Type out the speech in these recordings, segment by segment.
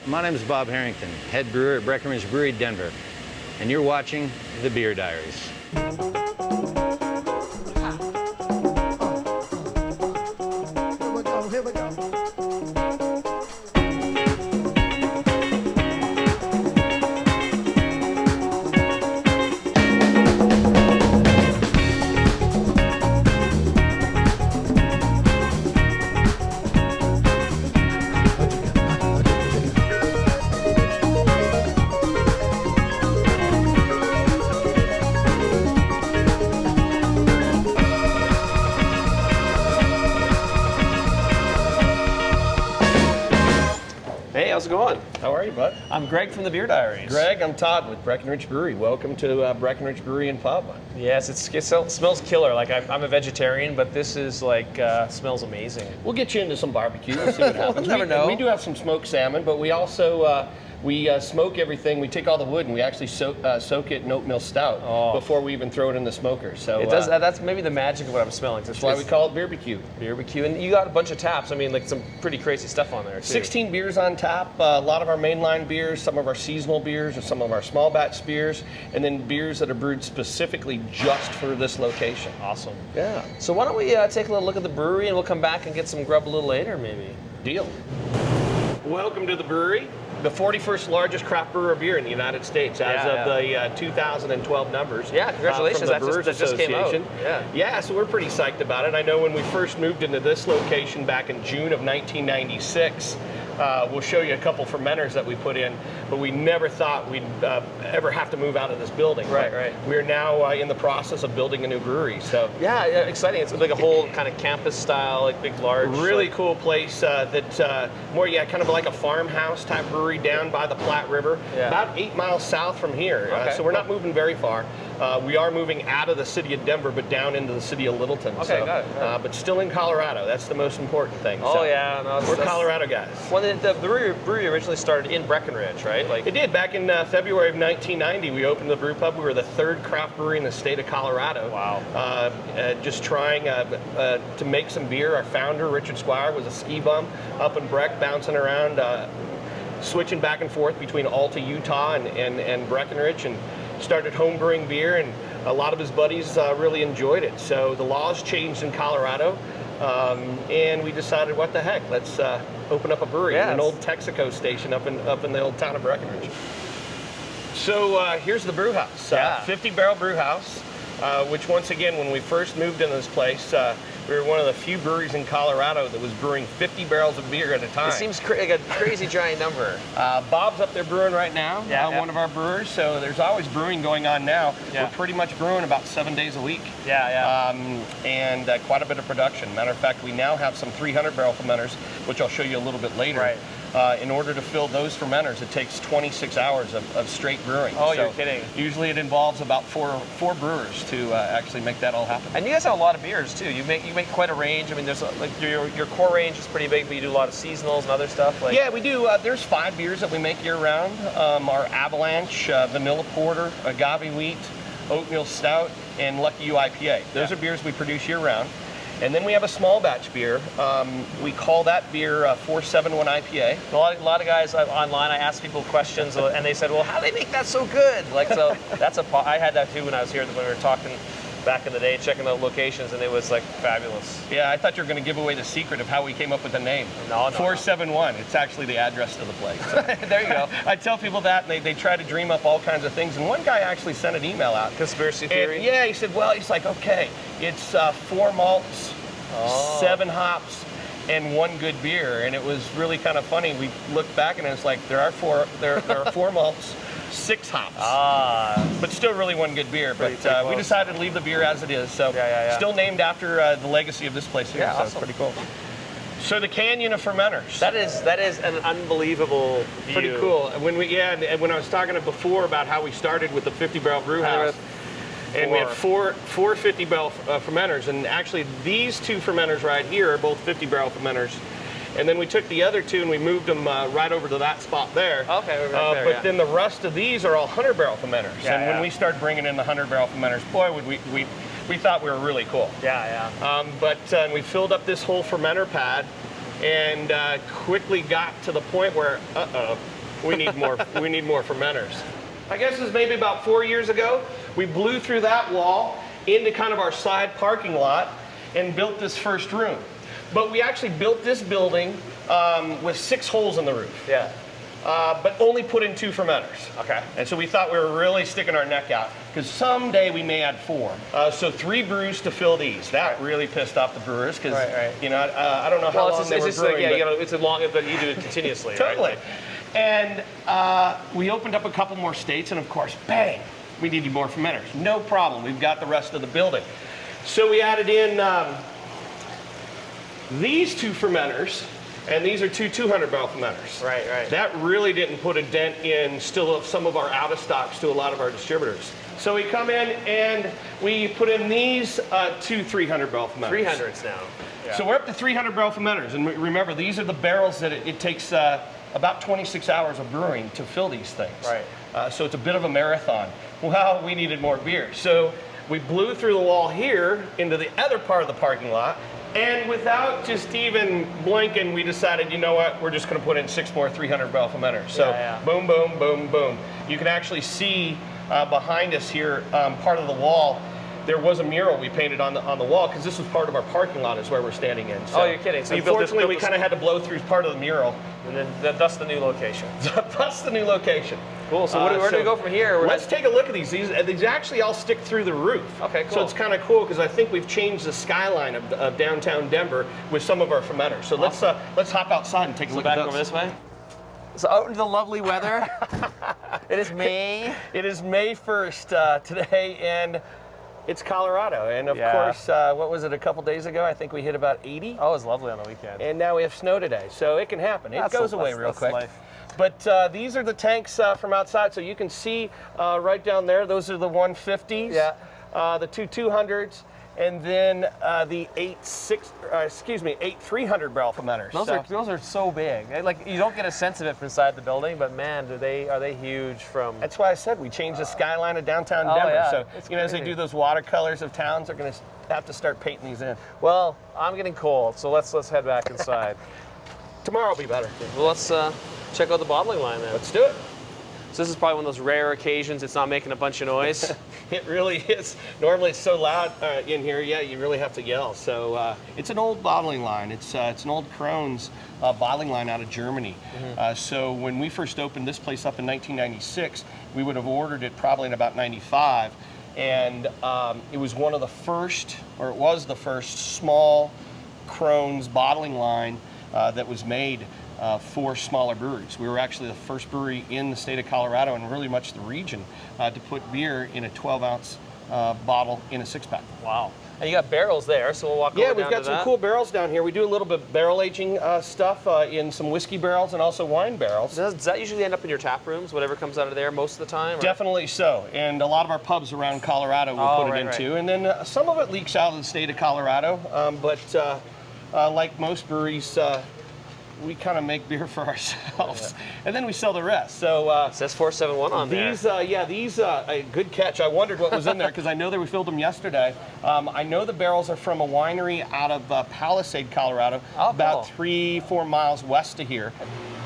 My name is Bob Harrington, head brewer at Breckenridge Brewery, Denver, and you're watching The Beer Diaries. Here we go. Hey, how's it going? How are you, bud? I'm Greg from the Beer Diaries. Greg, I'm Todd with Breckenridge Brewery. Welcome to Breckenridge Brewery and Pub. Yes, it smells killer. Like I'm a vegetarian, but this is like smells amazing. We'll get you into some barbecue. We'll see what happens. Never know. We do have some smoked salmon, but we also we smoke everything. We take all the wood and we actually soak it in oatmeal stout before we even throw it in the smoker. So it does. That's maybe the magic of what I'm smelling. That's why we call it beer-BQ. Beer-BQ, and you got a bunch of taps. I mean, like some pretty crazy stuff on there too. 16 beers on tap. A lot of our mainline beers, some of our seasonal beers, and some of our small batch beers, and then beers that are brewed specifically just for this location. Awesome. Yeah. So why don't we take a little look at the brewery, and we'll come back and get some grub a little later, maybe. Deal. Welcome to the brewery, the 41st largest craft brewer beer in the United States as of the 2012 numbers. Yeah, congratulations. From the Brewers that just came out. Association. Yeah, so we're pretty psyched about it. I know when we first moved into this location back in June of 1996, we'll show you a couple fermenters that we put in, but we never thought we'd ever have to move out of this building. Right. We're now in the process of building a new brewery. So yeah, exciting. It's like a whole kind of campus style, like big, large. Really cool place that more, kind of like a farmhouse type brewery down by the Platte River, about 8 miles south from here. Okay, so we're not moving very far. We are moving out of the city of Denver, but down into the city of Littleton. Okay, so, got it. But still in Colorado. That's the most important thing. Oh so yeah, no, we're Colorado guys. Well, the brewery originally started in Breckenridge, right? Like it did back in February of 1990. We opened the brew pub. We were the third craft brewery in the state of Colorado. Wow. Just trying to make some beer. Our founder, Richard Squire, was a ski bum up in Breck, bouncing around, switching back and forth between Alta, Utah, and Breckenridge, and started home brewing beer. And a lot of his buddies really enjoyed it. So the laws changed in Colorado. And we decided, what the heck, let's open up a brewery in an old Texaco station up in the old town of Breckenridge. So here's the brew house, 50-barrel brew house, which once again, when we first moved into this place, we were one of the few breweries in Colorado that was brewing 50 barrels of beer at a time. It seems like a crazy giant number. Bob's up there brewing right now, one of our brewers, so there's always brewing going on now. We're pretty much brewing about 7 days a week. And quite a bit of production. Matter of fact, we now have some 300-barrel fermenters, which I'll show you a little bit later. Right. In order to fill those fermenters, it takes 26 hours of straight brewing. Oh, so you're kidding. Usually it involves about four brewers to actually make that all happen. And you guys have a lot of beers too. You make quite a range. I mean, there's like your core range is pretty big, but you do a lot of seasonals and other stuff. Like yeah, we do. There's 5 beers that we make year round. Our Avalanche, Vanilla Porter, Agave Wheat, Oatmeal Stout, and Lucky You IPA. Those are beers we produce year round. And then we have a small batch beer. We call that beer 471 IPA. A lot of guys online, I asked people questions, and they said, "Well, how do they make that so good?" Like, so I had that too when I was here when we were talking back in the day, checking the locations, and it was like fabulous. Yeah, I thought you were going to give away the secret of how we came up with the name. No. 471. It's actually the address to the place. So. There you go. I tell people that, and they try to dream up all kinds of things. And one guy actually sent an email out. Conspiracy theory? And, he said, well, he's like, okay, it's 4 malts, 7 hops, and 1 good beer. And it was really kind of funny. We looked back, and it's like, there are 4 malts, 6 hops, but still really 1 good beer. But we decided to leave the beer as it is. So still named after the legacy of this place here. So awesome. It's pretty cool. So the canyon of fermenters. That is an unbelievable view. Pretty cool. And when I was talking before about how we started with the 50-barrel brew house, and we had four 50-barrel fermenters, and actually these 2 fermenters right here are both 50-barrel fermenters. And then we took the other 2 and we moved them right over to that spot there. Okay, but then the rest of these are all 100-barrel fermenters. When we started bringing in the 100-barrel fermenters, boy, would we thought we were really cool. But we filled up this whole fermenter pad and quickly got to the point where, we need more. We need more fermenters. I guess it was maybe about 4 years ago. We blew through that wall into kind of our side parking lot and built this first room. But we actually built this building with 6 holes in the roof. Yeah. But only put in 2 fermenters. Okay. And so we thought we were really sticking our neck out because someday we may add 4. So 3 brews to fill these. That really pissed off the brewers because you know I don't know how long they were brewing. It's a long, but you do it continuously. Totally. Right? And we opened up a couple more states, and of course, bang, we needed more fermenters. No problem. We've got the rest of the building. So we added in these 2 fermenters. And these are 2 200-barrel fermenters. Right, right. That really didn't put a dent in still some of our out of stocks to a lot of our distributors. So we come in and we put in these 2 300-barrel fermenters. 300s now. Yeah. So we're up to 300-barrel fermenters. And remember, these are the barrels that it takes about 26 hours of brewing to fill these things. Right. So it's a bit of a marathon. Well, we needed more beer. So we blew through the wall here into the other part of the parking lot. And without just even blinking, we decided, you know what, we're just going to put in 6 more 300-barrel fermenters. So boom, boom, boom, boom. You can actually see behind us here, part of the wall, there was a mural we painted on the wall because this was part of our parking lot is where we're standing in. So oh, you're kidding. So unfortunately, we kind of had to blow through part of the mural. And then thus the new location. That's the new location. Cool. So where do we go from here? Let's take a look at these. These actually all stick through the roof. Okay, cool. So it's kind of cool because I think we've changed the skyline of downtown Denver with some of our fermenters. So let's hop outside and take a look at those. Back over this way. So out into the lovely weather. It is May. It is May 1st today, and it's Colorado. And of course, what was it, a couple days ago? I think we hit about 80. Oh, it was lovely on the weekend. And now we have snow today, so it can happen. It goes away real quick. Life. But these are the tanks from outside, so you can see right down there. Those are the 150s, the 2 200s, and then the 8 300-barrel fermenters. Those are so big. Like you don't get a sense of it from inside the building, but man, are they huge from. That's why I said we changed the skyline of downtown Denver. Yeah. So as they do those watercolors of towns, they're going to have to start painting these in. Well, I'm getting cold, so let's head back inside. Tomorrow will be better. Well, let's check out the bottling line then. Let's do it. So this is probably one of those rare occasions it's not making a bunch of noise. It really is. Normally it's so loud in here, you really have to yell. So it's an old bottling line. It's an old Krones bottling line out of Germany. So when we first opened this place up in 1996, we would have ordered it probably in about 95. And it was one of the first, or it was the first small Krones bottling line that was made for smaller breweries. We were actually the first brewery in the state of Colorado and really much the region to put beer in a 12-ounce bottle in a 6-pack. Wow. And you got barrels there, so we'll walk over Yeah, down we've got to some that. cool barrels down here. We do a little bit of barrel aging stuff in some whiskey barrels and also wine barrels. Does that usually end up in your tap rooms, whatever comes out of there most of the time? Or? Definitely so. And a lot of our pubs around Colorado will put it into. Right. And then some of it leaks out of the state of Colorado. But like most breweries, we kind of make beer for ourselves, and then we sell the rest. So it says 471 on there. These good catch. I wondered what was in there because I know that we filled them yesterday. I know the barrels are from a winery out of Palisade, Colorado, about 3-4 miles west of here.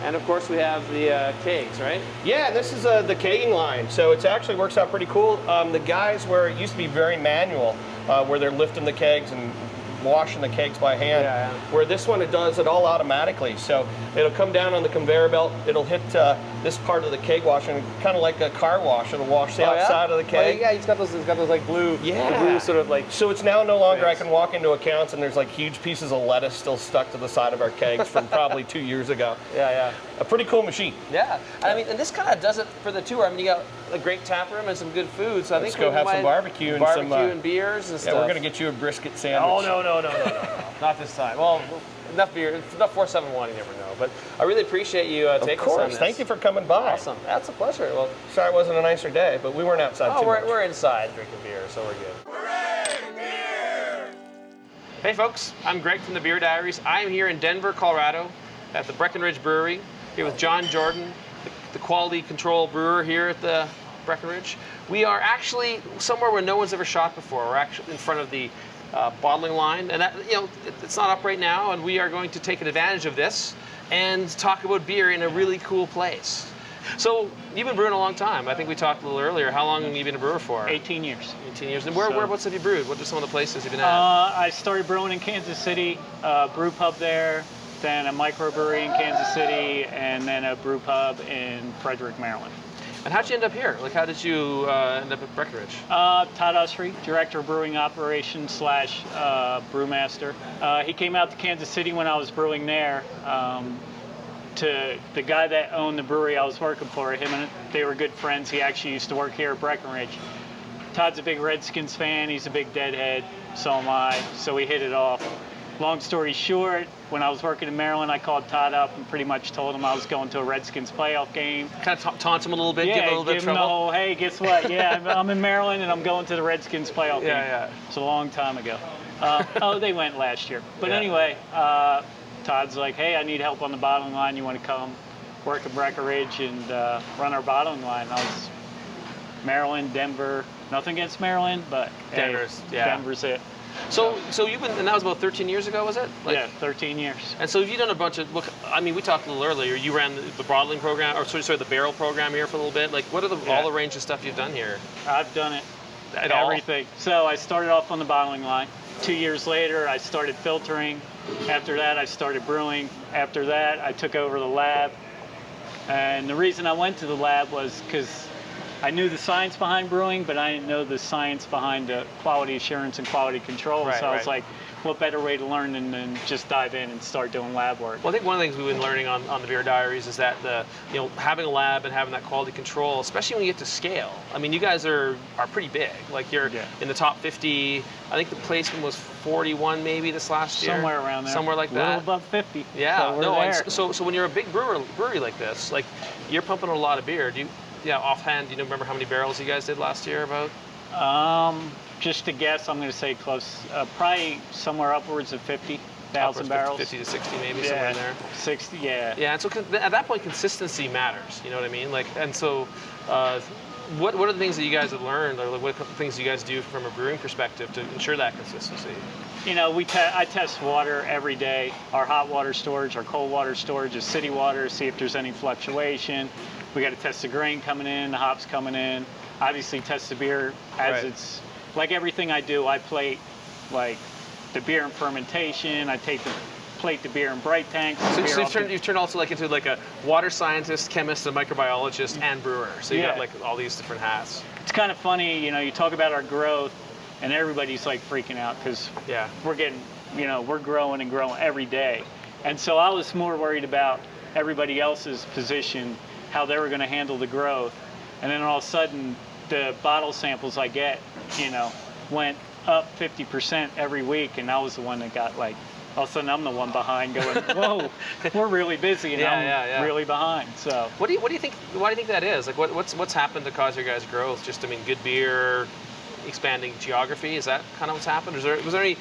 And of course we have the kegs, right? Yeah, this is the kegging line, so it actually works out pretty cool. The guys where it used to be very manual, where they're lifting the kegs and washing the kegs by hand, where this one it does it all automatically. So it'll come down on the conveyor belt, it'll hit this part of the keg wash, and kind of like a car wash, it'll wash the outside of the keg. Yeah, he's got those like blue, blue sort of like. So it's now no longer I can walk into accounts and there's like huge pieces of lettuce still stuck to the side of our kegs from probably 2 years ago. Yeah. A pretty cool machine. Yeah, I mean, and this kind of does it for the tour. I mean, you got a great tap room and some good food. So I think let's go have some barbecue and beers and stuff. Yeah, we're gonna get you a brisket sandwich. Oh no, not this time. Well, enough beer, enough 471. You never know. But I really appreciate you taking us on this. Of course, thank you for coming by. Awesome, that's a pleasure. Well, sorry it wasn't a nicer day, but we weren't outside too much. We're inside drinking beer, so we're good. Hooray, beer! Hey folks, I'm Greg from the Beer Diaries. I'm here in Denver, Colorado, at the Breckenridge Brewery, here with John Jordan, the quality control brewer here at the Breckenridge. We are actually somewhere where no one's ever shot before. We're actually in front of the bottling line, and that, it's not up right now, and we are going to take advantage of this and talk about beer in a really cool place. So you've been brewing a long time. I think we talked a little earlier. How long have you been a brewer for? 18 years. 18 years. And whereabouts have you brewed? What are some of the places you've been at? I started brewing in Kansas City, brew pub there, then a microbrewery in Kansas City, and then a brew pub in Frederick, Maryland. And how'd you end up here? Like, how did you end up at Breckenridge? Todd Usry, Director of Brewing Operations / brewmaster. He came out to Kansas City when I was brewing there. To the guy that owned the brewery I was working for, they were good friends. He actually used to work here at Breckenridge. Todd's a big Redskins fan. He's a big Deadhead. So am I. So we hit it off. Long story short, when I was working in Maryland, I called Todd up and pretty much told him I was going to a Redskins playoff game. Kind of taunt him a little bit, yeah, give him a little bit of trouble. Him the whole, hey, guess what? Yeah, I'm in Maryland and I'm going to the Redskins playoff game. Yeah. It's a long time ago. They went last year. But Yeah. anyway, Todd's like, hey, I need help on the bottling line. You want to come work at Breckenridge and run our bottling line? I was Maryland, Denver. Nothing against Maryland, but Denver's it. So you've been, and that was about 13 years ago, was it? Yeah, 13 years. And so you've done a bunch of, we talked a little earlier, you ran the bottling program, or sorry, the barrel program here for a little bit. Like, what are all the range of stuff you've done here? I've done it. Everything. So I started off on the bottling line. 2 years later, I started filtering. After that, I started brewing. After that, I took over the lab. And the reason I went to the lab was because I knew the science behind brewing, but I didn't know the science behind the quality assurance and quality control. So I was like, what better way to learn than just dive in and start doing lab work? Well, I think one of the things we've been learning on the Beer Diaries is that having a lab and having that quality control, especially when you get to scale. I mean, you guys are pretty big. Like, you're in the top 50. I think the placement was 41 maybe this last year. Somewhere around there. Somewhere like that. A little above 50. Yeah. So when you're a big brewery like this, like, you're pumping a lot of beer. Offhand, do you remember how many barrels you guys did last year about? Just to guess, I'm going to say close, probably somewhere upwards of 50,000 barrels. 50 to 60 maybe, somewhere in there. 60, yeah. Yeah, and so at that point, consistency matters, you know what I mean? Like, and so what are the things that you guys have learned, or what things do you guys do from a brewing perspective to ensure that consistency? I test water every day. Our hot water storage, our cold water storage is city water, see if there's any fluctuation. We got to test the grain coming in, the hops coming in. Obviously test the beer as it's, like everything I do, I plate like the beer in fermentation, I plate the beer in bright tanks. So you've turned also like into like a water scientist, chemist, a microbiologist, and brewer. So you got like all these different hats. It's kind of funny, you talk about our growth and everybody's like freaking out because we're getting, we're growing and growing every day. And so I was more worried about everybody else's position, how they were going to handle the growth. And then all of a sudden, the bottle samples I get, went up 50% every week, and I was the one that got like, all of a sudden I'm the one behind going, whoa, we're really busy, and I'm really behind. So what do you think? Why do you think that is? Like, what's happened to cause your guys' growth? Just, good beer, expanding geography. Is that kind of what's happened? Was there any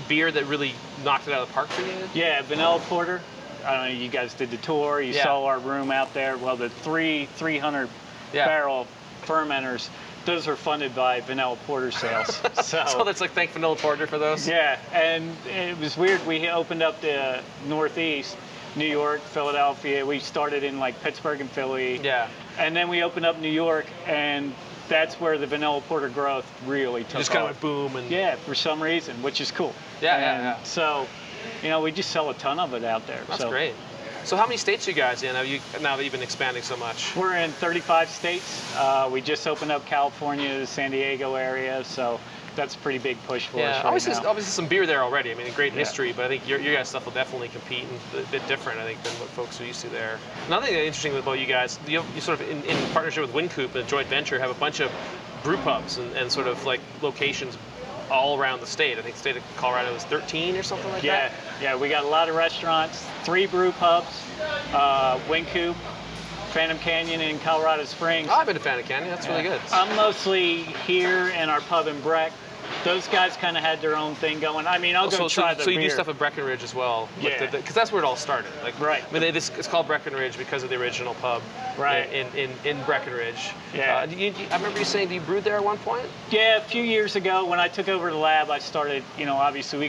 beer that really knocked it out of the park for you? Yeah, vanilla porter. I don't know. You guys did the tour. You saw our room out there. Well, the 300 barrel fermenters, those are funded by vanilla porter sales. So that's like, thank Vanilla Porter for those? Yeah, and it was weird. We opened up the Northeast, New York, Philadelphia. We started in like Pittsburgh and Philly. Yeah. And then we opened up New York, and that's where the vanilla porter growth really took off. Just kind of went boom. And for some reason, which is cool. Yeah. So, we just sell a ton of it out there. That's great. So how many states are you guys in now that you've been expanding so much? We're in 35 states. We just opened up California, the San Diego area, so that's a pretty big push for us right now. Obviously some beer there already. I mean, a great history, but I think your guys' stuff will definitely compete and a bit different, I think, than what folks are used to there. Another thing that's interesting about you guys, you sort of, in partnership with Wincoop, a joint venture, have a bunch of brew pubs and sort of like locations all around the state. I think the state of Colorado is 13 or something like that. Yeah, we got a lot of restaurants, 3 brew pubs, Wincoop, Phantom Canyon in Colorado Springs. Oh, I've been to Phantom Canyon. That's really good. I'm mostly here in our pub in Breck. those guys kind of had their own thing going. I mean, I'll go try the So you beer. do stuff at Breckenridge as well? Yeah. Because that's where it all started. Like, Right. I mean, it's called Breckenridge because of the original pub. Right. In Breckenridge. Yeah. I remember you saying you brewed there at one point? Yeah, a few years ago when I took over the lab, I started, obviously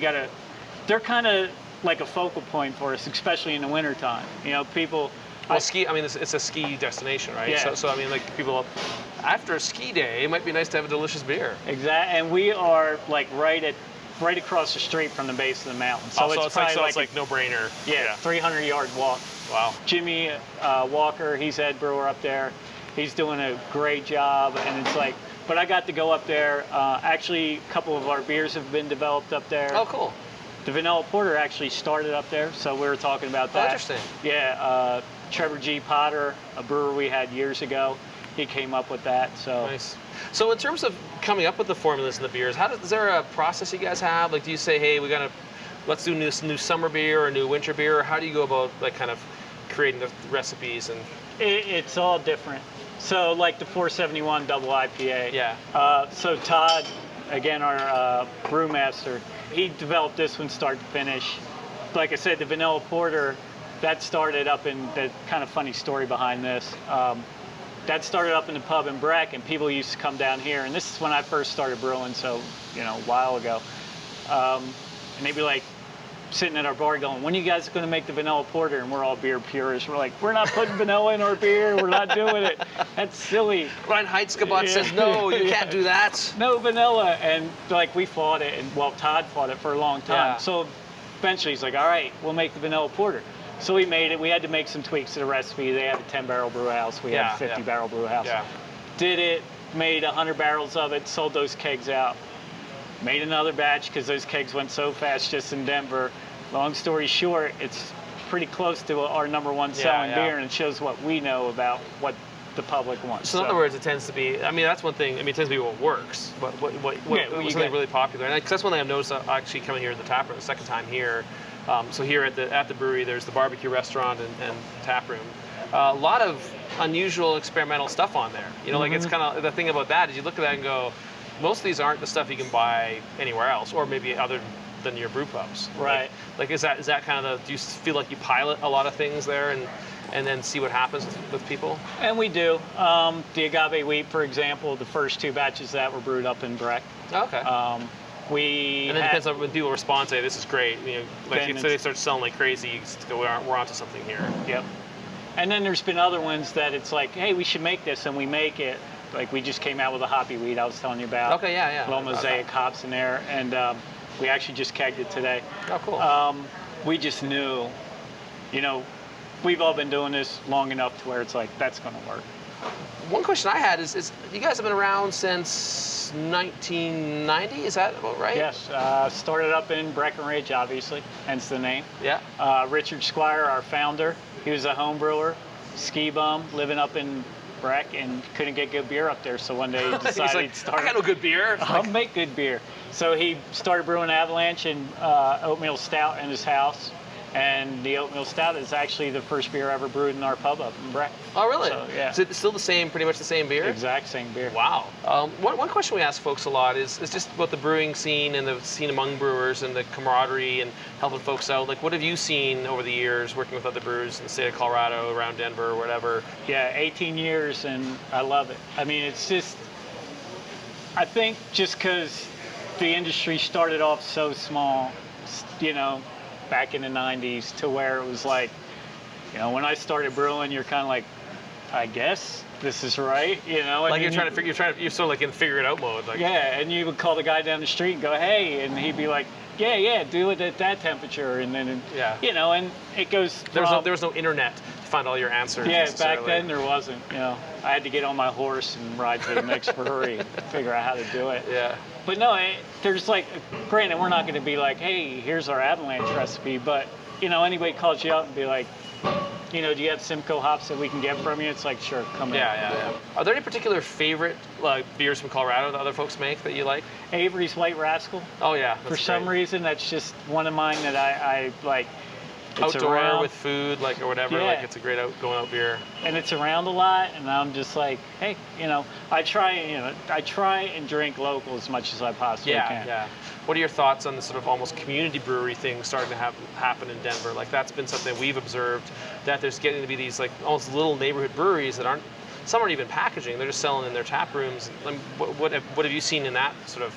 they're kind of like a focal point for us, especially in the wintertime. People... Well, it's a ski destination, right? Yeah. So I mean, like, people, after a ski day, it might be nice to have a delicious beer. Exactly, and we are like right across the street from the base of the mountain. So it's like no-brainer. Yeah, 300-yard walk. Wow. Jimmy Walker, he's head brewer up there. He's doing a great job, and it's like, but I got to go up there. Actually, a couple of our beers have been developed up there. Oh, cool. The vanilla porter actually started up there, so we were talking about that. Oh, interesting. Yeah, Trevor G. Potter, a brewer we had years ago, he came up with that. So nice. So in terms of coming up with the formulas and the beers, is there a process you guys have? Like, do you say, hey, let's do new summer beer or new winter beer? Or how do you go about like kind of creating the recipes? And it's all different. So like the 471 double IPA. Yeah. So Todd, again, our brewmaster, he developed this one start to finish. Like I said, the vanilla porter, that started up in the kind of funny story behind this. That started up in the pub in Breck, and people used to come down here. And this is when I first started brewing, so a while ago. And they'd be like sitting at our bar going, "When are you guys going to make the vanilla porter?" And we're all beer purists. We're like, "We're not putting vanilla in our beer. We're not doing it. That's silly." Ryan Heitzgebot says, "No, you can't do that." No vanilla, and like we fought it, and Todd fought it for a long time. Yeah. So eventually he's like, "All right, we'll make the vanilla porter." So we made it. We had to make some tweaks to the recipe. They had a 10-barrel brew house. We had a 50-barrel brew house. Yeah. Did it, made 100 barrels of it, sold those kegs out. Made another batch because those kegs went so fast just in Denver. Long story short, it's pretty close to our #1 selling beer, and it shows what we know about what the public wants. So in other words, it tends to be, I mean, that's one thing, it tends to be what works, what something really popular. And that's one thing I've noticed actually coming here to the tap room, the second time here. So here at the brewery, there's the barbecue restaurant and tap room. A lot of unusual experimental stuff on there. Like it's kind of, the thing about that is you look at that and go, most of these aren't the stuff you can buy anywhere else, or maybe other than your brew pubs. Right. Like is that kind of do you feel like you pilot a lot of things there and then see what happens with people? And we do. The agave wheat, for example, the first 2 batches that were brewed up in Breck. Okay. And then it depends on when people respond, say, this is great. Like if they start selling like crazy, you just go, we're onto something here. Yep. And then there's been other ones that it's like, hey, we should make this, and we make it. Like we just came out with a hoppy wheat I was telling you about. Okay, yeah. Little mosaic hops in there, and we actually just kegged it today. Oh, cool. We just knew, we've all been doing this long enough to where it's like, that's going to work. One question I had is you guys have been around since 1990, is that about right? Yes, started up in Breckenridge, obviously, hence the name. Yeah. Richard Squire, our founder, he was a home brewer, ski bum, living up in Breck, and couldn't get good beer up there, so one day he decided he'd start. I got no good beer. I'll make good beer. So he started brewing Avalanche and oatmeal stout in his house. And the oatmeal stout is actually the first beer ever brewed in our pub up in Breck. Oh, really? So, yeah. Is it still pretty much the same beer? Exact same beer. Wow. One question we ask folks a lot is just about the brewing scene and the scene among brewers and the camaraderie and helping folks out. Like, what have you seen over the years working with other brewers in the state of Colorado, around Denver, or whatever? Yeah, 18 years, and I love it. I mean, it's just, I think just because the industry started off so small, back in the 90s, to where it was like, when I started brewing, you're kind of like, I guess this is right, Like you're sort of like in figure it out mode. Like. Yeah, and you would call the guy down the street and go, hey, and he'd be like, yeah, do it at that temperature, and then, and it goes. There was no internet to find all your answers. Yeah, back then there wasn't. I had to get on my horse and ride to the next brewery and figure out how to do it. Yeah. But no, there's like, granted, we're not going to be like, hey, here's our Avalanche recipe, but anybody calls you up and be like, do you have Simcoe hops that we can get from you? It's like, sure, come in. Yeah. Are there any particular favorite beers from Colorado that other folks make that you like? Avery's White Rascal. Oh yeah. For some reason, that's just one of mine that I like. outdoor around, with food, like, or whatever. Yeah. Like, it's a great going out beer. and it's around a lot. And I'm just like, hey, I try and drink local as much as I possibly can. Yeah. What are your thoughts on the sort of almost community brewery thing starting to happen in Denver? Like, that's been something we've observed, that there's getting to be these like almost little neighborhood breweries that some aren't even packaging; they're just selling in their tap rooms. What have you seen in that sort of?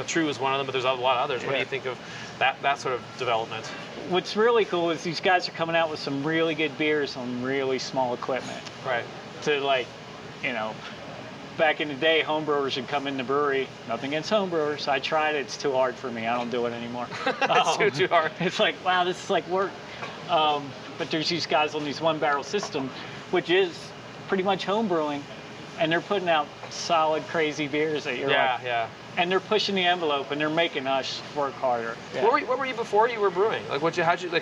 True is one of them, but there's a lot of others. What do you think of that sort of development? What's really cool is these guys are coming out with some really good beers on really small equipment. Right. To back in the day, homebrewers would come in the brewery. Nothing against homebrewers. I tried it. It's too hard for me. I don't do it anymore. It's too hard. It's like, wow, this is like work. But there's these guys on these one-barrel system, which is pretty much homebrewing, and they're putting out solid, crazy beers that you're like, yeah. and they're pushing the envelope, and they're making us work harder. Yeah. What were you before you were brewing? Like,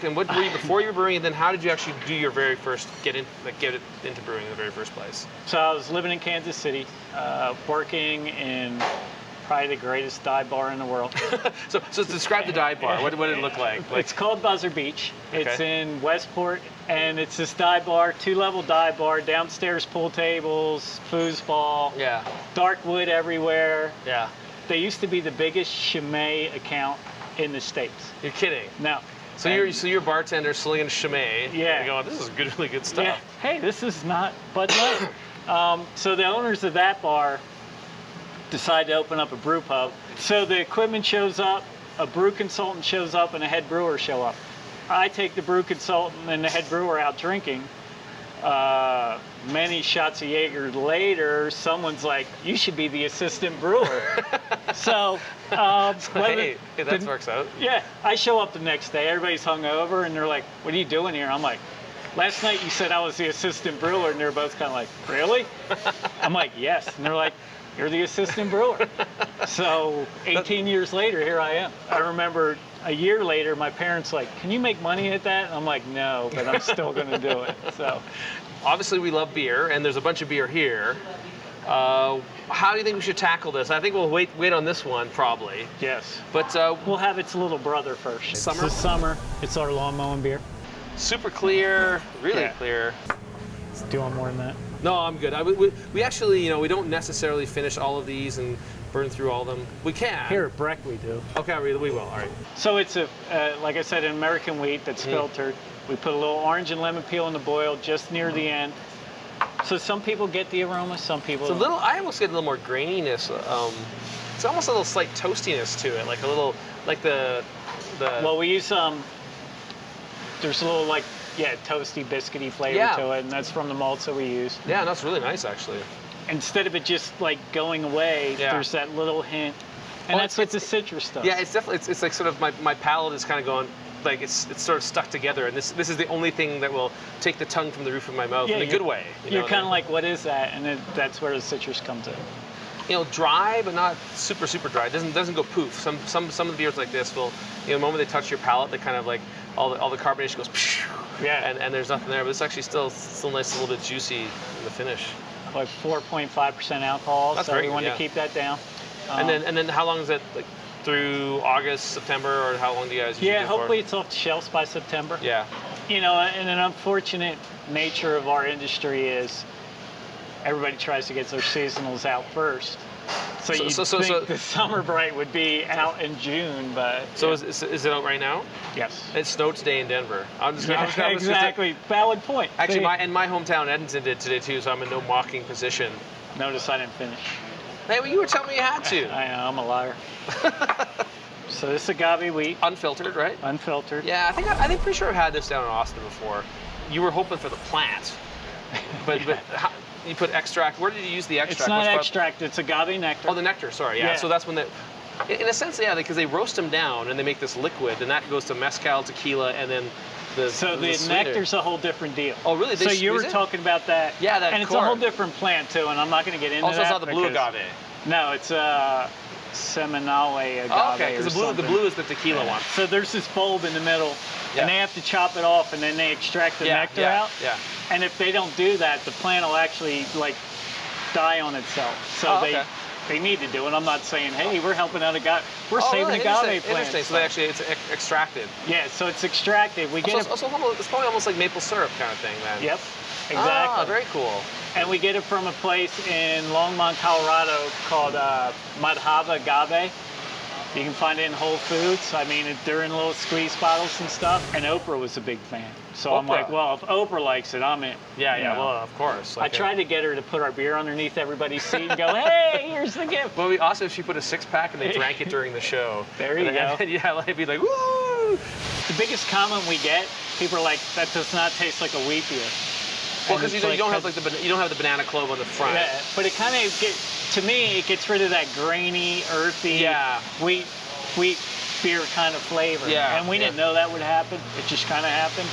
and what were you before you were brewing, and then how did you actually do your very first get it into brewing in the very first place? So I was living in Kansas City, working in probably the greatest dive bar in the world. So describe the dive bar. What did it look like? It's called Buzzer Beach. Okay. It's in Westport, and it's this dive bar, 2-level dive bar, downstairs pool tables, foosball, dark wood everywhere. Yeah. They used to be the biggest Chimay account in the States. You're kidding. No. So you're a bartender slinging Chimay. Yeah. And you're going, this is good, really good stuff. Yeah. Hey, this is not Bud Light. So the owners of that bar decided to open up a brew pub. So the equipment shows up, a brew consultant shows up, and a head brewer show up. I take the brew consultant and the head brewer out drinking. Many shots of Jaeger later, someone's like, you should be the assistant brewer. So, hey, that works out. Yeah, I show up the next day, everybody's hungover, and they're like, what are you doing here? I'm like, last night you said I was the assistant brewer, and they're both kind of like, really? I'm like, yes. And they're like, you're the assistant brewer. So 18 years later, here I am. I remember a year later, my parents like, can you make money at that? And I'm like, no, but I'm still going to do it. So, obviously we love beer, and there's a bunch of beer here. How do you think we should tackle this? I think we'll wait on this one, probably. yes. But We'll have its little brother first. Summer? It's the summer. It's our lawn mowing beer. super clear, really Yeah. clear. Do you want more than that? No, I'm good. We actually, we don't necessarily finish all of these and burn through all of them. We can. Here at Breck we do. Okay, we will. All right. So it's like I said, an American wheat that's filtered. We put a little orange and lemon peel in the boil just near the end. So some people get the aroma, some people It's a don't. little. I almost get a little more graininess. It's almost a little slight toastiness to it, like a little, like the. Well, we use there's a little toasty, biscuity flavor to it, and that's from the malts that we use. Yeah, that's really nice actually. Instead of it just like going away, there's that little hint, and Well, that's what the citrus does. Yeah, it's definitely. It's like sort of my palate is kind of going. Like it's sort of stuck together, and this is the only thing that will take the tongue from the roof of my mouth in a good way. You're kind of like, what is that? And that's where the citrus comes in. Dry, but not super dry. It doesn't go poof. Some of the beers like this will, the moment they touch your palate, they kind of like all the carbonation goes, Yeah. and there's nothing there. But it's actually still nice, a little bit juicy in the finish. Like 4.5% alcohol, That's so very we good, want yeah. to keep that down. And then how long is it? Like through August, September, or how long do you guys usually do it for? Hopefully it's off the shelves by September. Yeah. And an unfortunate nature of our industry is everybody tries to get their seasonals out first. So you think the Summer Bright would be out in June, but... So is it out right now? Yes. It snowed today in Denver. Exactly. Valid point. Actually, my hometown Edmonton did today too, so I'm in no mocking position. Notice I didn't finish. Hey, well, you were telling me you had to. I know, I'm a liar. So this is agave wheat. Unfiltered, right? Unfiltered. Yeah, I think pretty sure I've had this down in Austin before. You were hoping for the plant, but how, you put extract. Where did you use the extract? It's not extract. It's agave nectar. Oh, the nectar. Sorry. Yeah. So that's when in a sense, yeah, because they roast them down and they make this liquid, and that goes to mezcal, tequila, and then the nectar's a whole different deal. Oh, really? So you were talking about that. Yeah, that and it's a whole different plant too, and I'm not going to get into that. Also, it's not the blue agave. No, it's Seminole agave. Oh, okay, because the blue is the tequila one. So there's this bulb in the middle, and they have to chop it off, and then they extract the nectar out. Yeah. And if they don't do that, the plant will actually die on itself. So they need to do it. I'm not saying, hey, we're helping out a guy. We're saving really? agave plants. Interesting. So they actually it's extracted. Yeah, so it's extracted. We get Also, it's probably almost like maple syrup kind of thing then. Yep, exactly. Ah, very cool. And we get it from a place in Longmont, Colorado called Madhava Agave. You can find it in Whole Foods. I mean, they're in little squeeze bottles and stuff. And Oprah was a big fan. So I'm like, well, if Oprah likes it, I'm in. Yeah, You yeah, know? well, of course. I tried to get her to put our beer underneath everybody's seat and go, hey, here's the gift. Well, it'd be awesome if she put a 6-pack and they drank it during the show. There you go. Yeah, like, it'd be like, woo! The biggest comment we get, people are like, that does not taste like a wheat beer. Well, because you don't have like you don't have the banana clove on the front. Yeah, but it kind of to me, it gets rid of that grainy, earthy, wheat beer kind of flavor. Yeah. And we didn't know that would happen. It just kind of happened.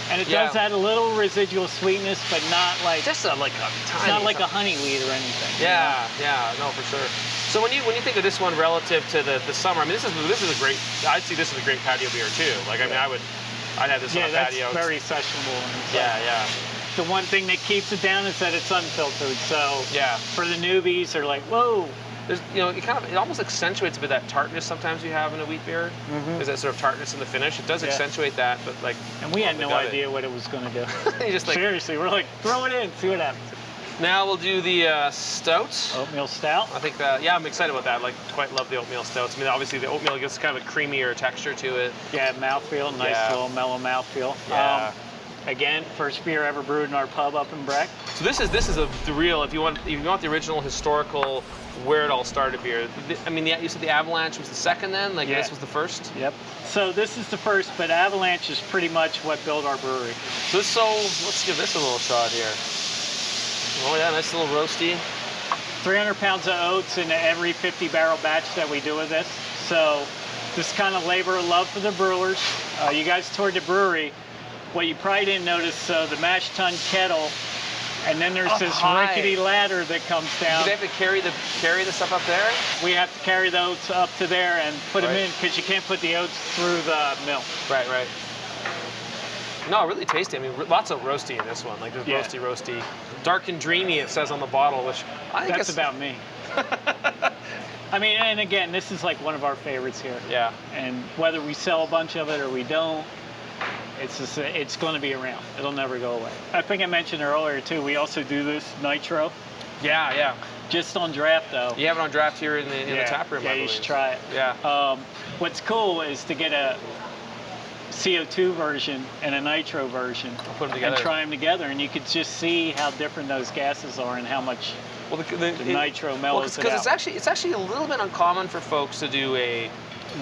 And it does add a little residual sweetness, but not like just like a tiny. It's not like a honey wheat or anything. Yeah, yeah, no, for sure. So when you think of this one relative to the summer, I mean, this is a great. I'd see this as a great patio beer too. Like, I mean, I'd have this on a patio. Yeah, that's very sessionable. Yeah, yeah. The one thing that keeps it down is that it's unfiltered. So yeah, for the newbies, they're like, whoa. There's, it almost accentuates a bit that tartness sometimes you have in a wheat beer. There's that sort of tartness in the finish. It does accentuate that, but like. And we had no idea what it was going to do. You just like, seriously, we're like, throw it in, see what happens. Now we'll do the stout. Oatmeal stout. I think that, I'm excited about that. Like, quite love the oatmeal stouts. I mean, obviously the oatmeal gives kind of a creamier texture to it. Yeah, mouthfeel, nice little mellow mouthfeel. Yeah. Again, first beer ever brewed in our pub up in Breck. So this is the real. If you want the original historical where it all started beer. I mean, you said the Avalanche was the second then. Like this was the first. Yep. So this is the first, but Avalanche is pretty much what built our brewery. So let's give this a little shot here. Oh yeah, nice little roasty. 300 pounds of oats in every 50 barrel batch that we do with this. So this kind of labor of love for the brewers. You guys toured the brewery. What you probably didn't notice, the mash tun kettle, and then there's this rickety ladder that comes down. Do they have to carry the stuff up there? We have to carry the oats up to there and put them in because you can't put the oats through the mill. Right, right. No, really tasty. I mean, lots of roasty in this one. Like there's roasty. Dark and dreamy, it says on the bottle, which I think that's about me. I mean, and again, this is like one of our favorites here. Yeah. And whether we sell a bunch of it or we don't, it's going to be around. It'll never go away. I think I mentioned earlier too, we also do this nitro. Yeah, yeah. Just on draft though. You have it on draft here in the tap room. Yeah, you should try it. Yeah. What's cool is to get a CO2 version and a nitro version put them together and try them together, and you could just see how different those gases are and how much the nitro mellows it out. Because it's actually a little bit uncommon for folks to do a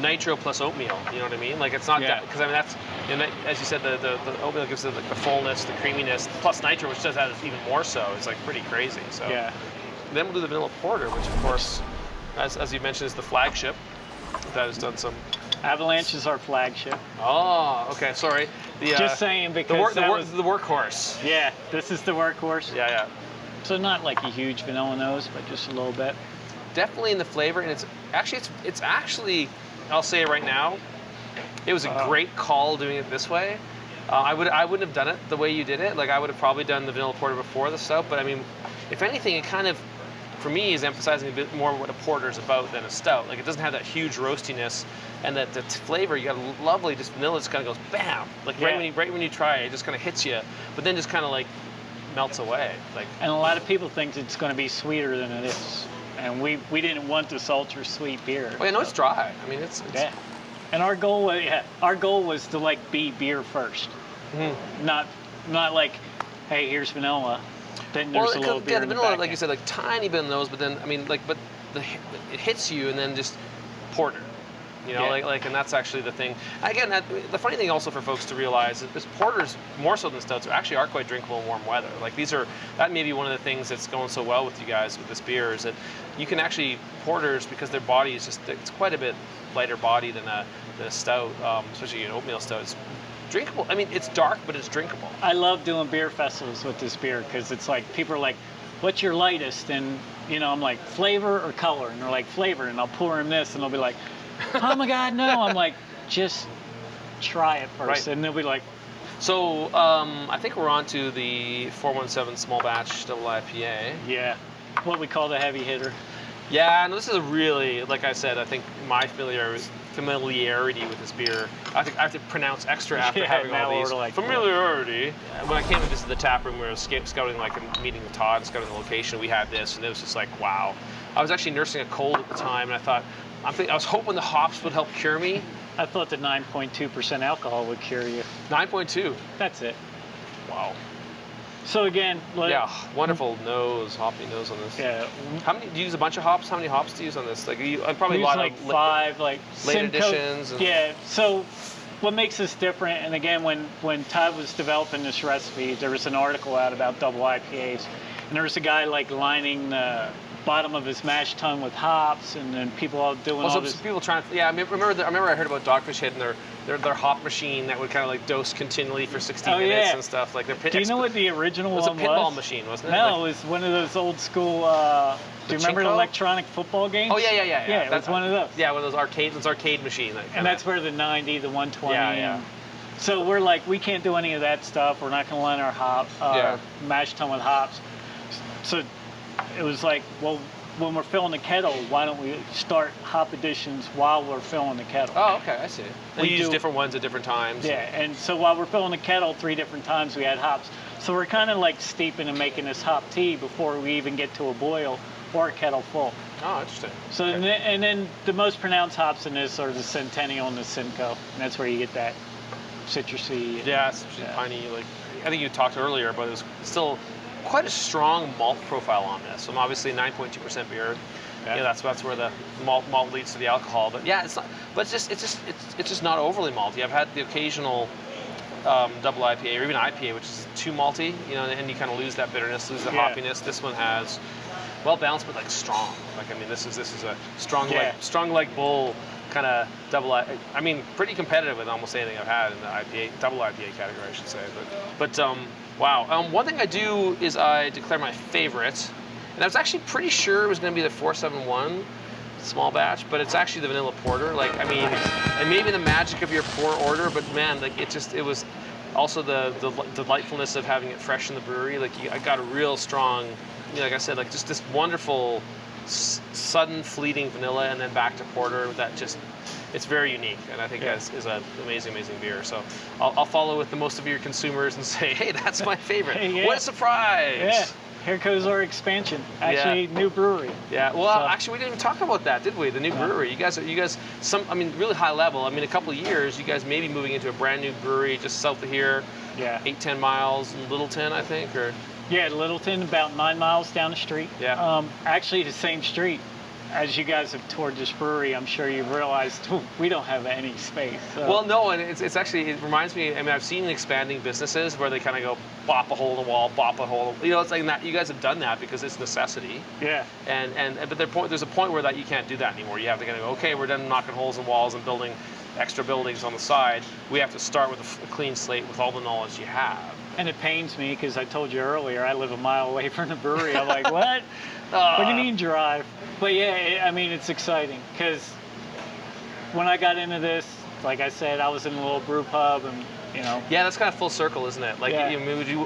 nitro plus oatmeal. You know what I mean? Like it's not that, because I mean that's, as you said, the oatmeal gives it like the fullness, the creaminess, plus nitro, which does that even more so. It's like pretty crazy. So yeah. Then we'll do the vanilla porter, which of course, as you mentioned, is the flagship. That has done some. Avalanche is our flagship. Oh, okay. Sorry. Just saying, because the workhorse. Yeah, this is the workhorse. Yeah, yeah. So not like a huge vanilla nose, but just a little bit. Definitely in the flavor, and it's actually, I'll say it right now, it was a great call doing it this way. I wouldn't have done it the way you did it. Like I would have probably done the vanilla porter before the stout, but I mean, if anything, it kind of, for me, is emphasizing a bit more what a porter is about than a stout. Like it doesn't have that huge roastiness, and that the flavor, you got a lovely, just vanilla just kind of goes bam. Like right when you try it, it just kind of hits you, but then just kind of like melts away. Like. And a lot of people think it's going to be sweeter than it is, and we didn't want this ultra sweet beer. Well, I know it's dry. I mean, it's yeah. And our goal was to like be beer first, not like, hey, here's vanilla. Then there's a little beer in the vanilla, back like you said, like tiny bit in those, but then I mean, like, but it hits you, and then just porter, you know, like, and that's actually the thing. Again, the funny thing also for folks to realize is porters more so than stouts actually are quite drinkable in warm weather. Like that may be one of the things that's going so well with you guys with this beer is that you can actually porters, because their body is it's quite a bit lighter body than a stout, especially an oatmeal stout. It's drinkable. I mean, it's dark, but it's drinkable. I love doing beer festivals with this beer because it's like people are like, "What's your lightest?" And I'm like, "Flavor or color?" And they're like, "Flavor." And I'll pour them this, and they'll be like, "Oh my God, no!" I'm like, "Just try it first." Right. And they'll be like. So I think we're on to the 417 small batch double IPA. Yeah, what we call the heavy hitter. Yeah, no, this is a really, like I said, I think my familiarity with this beer, I have to pronounce extra after having all these. We're like, familiarity. When I came to visit the tap room, we were scouting, like meeting with Todd and scouting the location, we had this, and it was just like, wow. I was actually nursing a cold at the time, and I was hoping the hops would help cure me. I thought the 9.2% alcohol would cure you. 9.2. That's it. Wow. So again, yeah, wonderful hoppy nose on this. Yeah. How many do you use? A bunch of hops? How many hops do you use on this? Like, probably We a lot use like of 5, like late Simcoe. editions. And... Yeah. So what makes this different? And again, when Todd was developing this recipe, there was an article out about double IPAs, and there was a guy like lining the bottom of his mash tun with hops, and then people all doing all this. People trying to, yeah. I remember I heard about Dogfish Head and their hop machine that would kind of like dose continually for 60 minutes and stuff. Like do you know what the original one was? It was a pinball machine, wasn't it? No, it was one of those old school. Do you remember the electronic football games? Oh yeah. Yeah, it was one of those. Yeah, one of those arcade machine. And that's where the 90, the 120. Yeah. So we're like, we can't do any of that stuff. We're not going to line our mash tun with hops. So it was like, well, when we're filling the kettle, why don't we start hop additions while we're filling the kettle? Oh, okay, I see. And you use different ones at different times. Yeah, and so while we're filling the kettle 3 different times, we add hops. So we're kind of like steeping and making this hop tea before we even get to a boil or a kettle full. Oh, interesting. So okay. and then the most pronounced hops in this are the Centennial and the Simcoe, and that's where you get that citrusy. Yeah, piney. Like I think you talked earlier, but it's still quite a strong malt profile on this. So obviously 9.2% beer. Yeah, that's where the malt leads to the alcohol. But yeah, it's not. But it's just not overly malty. I've had the occasional double IPA or even IPA, which is too malty, and you kind of lose that bitterness, lose the hoppiness. This one has well balanced, but like strong. Like I mean, this is a strong like bull kind of double. I mean, pretty competitive with almost anything I've had in the double IPA category, I should say. But wow. One thing I do is I declare my favorite, and I was actually pretty sure it was going to be the 471 small batch, but it's actually the vanilla porter. Like, I mean, and maybe the magic of your pour order, but man, like it was also the delightfulness of having it fresh in the brewery. Like, I got a real strong, like I said, like just this wonderful, sudden, fleeting vanilla, and then back to porter. That just, it's very unique, and I think that is an amazing beer. So I'll follow with the most of your consumers and say, hey, that's my favorite. What a surprise! Yeah. Here goes our expansion. Actually, new brewery. Yeah. Well, actually, we didn't even talk about that, did we? The new brewery. You guys, really high level. I mean, a couple of years, you guys may be moving into a brand new brewery just south of here. Yeah. 8-10 miles in Littleton, I think, or. Yeah, Littleton, about 9 miles down the street. Yeah. Actually, the same street. As you guys have toured this brewery, I'm sure you've realized we don't have any space. So. Well, no, and it's actually, it reminds me, I mean, I've seen expanding businesses where they kind of go bop a hole in the wall, bop a hole. It's like that. You guys have done that because it's necessity. Yeah. But there's a point where that you can't do that anymore. You have to kind of go, okay, we're done knocking holes in walls and building extra buildings on the side. We have to start with a clean slate with all the knowledge you have. And it pains me because I told you earlier I live a mile away from the brewery. I'm like, what? What do you mean drive? But yeah, I mean, it's exciting because when I got into this, like I said, I was in a little brew pub and, Yeah, that's kind of full circle, isn't it? Like, a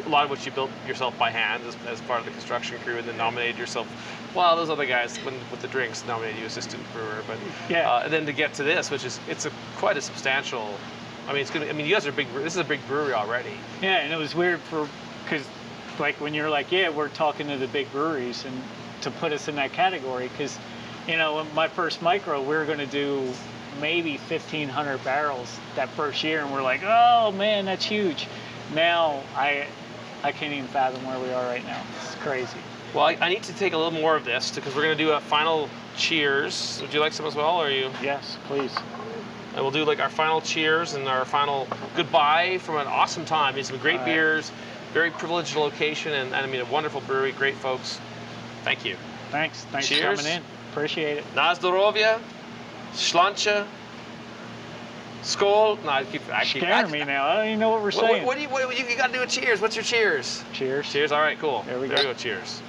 lot of what you built yourself by hand as part of the construction crew, and then nominated yourself. Well, those other guys with the drinks nominated you assistant brewer, but and then to get to this, which is quite a substantial. I mean, you guys are big. This is a big brewery already. Yeah, and it was weird because like when you're like, we're talking to the big breweries and to put us in that category because, my first micro, we were going to do maybe 1,500 barrels that first year, and we're like, oh man, that's huge. Now I can't even fathom where we are right now. It's crazy. Well, I need to take a little more of this because we're going to do a final cheers. Would you like some as well, or are you? Yes, please. And we'll do like our final cheers and our final goodbye from an awesome time. It's some great beers, very privileged location, and I mean a wonderful brewery, great folks. Thank you. Thanks cheers. For coming in. Appreciate it. Na zdrowie, szlancie, skål. No, I keep scaring me now. I don't even know what we're saying. What you got to do a cheers? What's your cheers? Cheers. Cheers. All right, cool. There we go. Cheers.